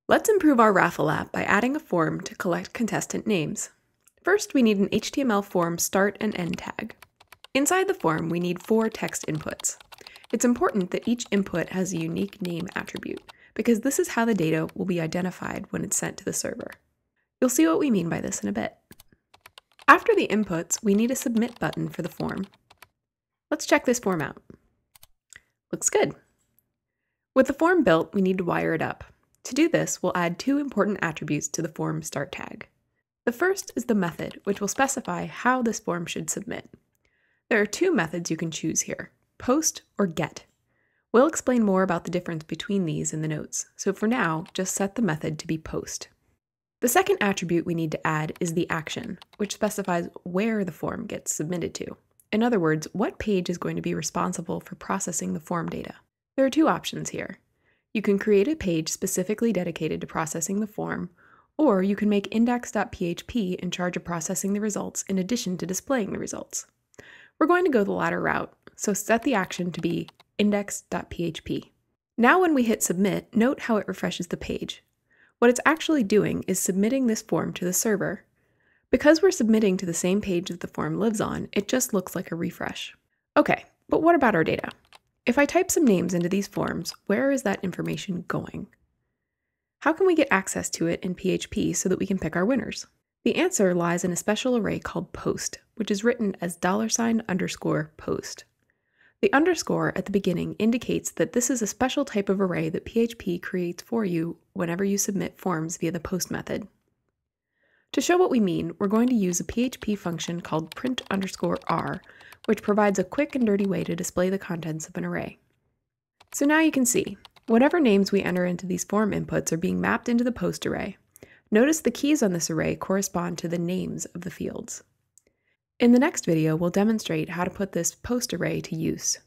Let's improve our Raffle app by adding a form to collect contestant names. First, we need an HTML form start and end tag. Inside the form, we need 4 text inputs. It's important that each input has a unique name attribute, because this is how the data will be identified when it's sent to the server. You'll see what we mean by this in a bit. After the inputs, we need a submit button for the form. Let's check this form out. Looks good. With the form built, we need to wire it up. To do this, we'll add 2 important attributes to the form start tag. The first is the method, which will specify how this form should submit. There are 2 methods you can choose here, post or get. We'll explain more about the difference between these in the notes, so for now, just set the method to be post. The second attribute we need to add is the action, which specifies where the form gets submitted to. In other words, what page is going to be responsible for processing the form data. There are 2 options here. You can create a page specifically dedicated to processing the form, or you can make index.php in charge of processing the results in addition to displaying the results. We're going to go the latter route, so set the action to be index.php. Now when we hit submit, note how it refreshes the page. What it's actually doing is submitting this form to the server. Because we're submitting to the same page that the form lives on, it just looks like a refresh. Okay, but what about our data? If I type some names into these forms, where is that information going? How can we get access to it in PHP so that we can pick our winners? The answer lies in a special array called post, which is written as $_post. The underscore at the beginning indicates that this is a special type of array that PHP creates for you whenever you submit forms via the post method. To show what we mean, we're going to use a PHP function called print_r, which provides a quick and dirty way to display the contents of an array. So now you can see, whatever names we enter into these form inputs are being mapped into the post array. Notice the keys on this array correspond to the names of the fields. In the next video, we'll demonstrate how to put this post array to use.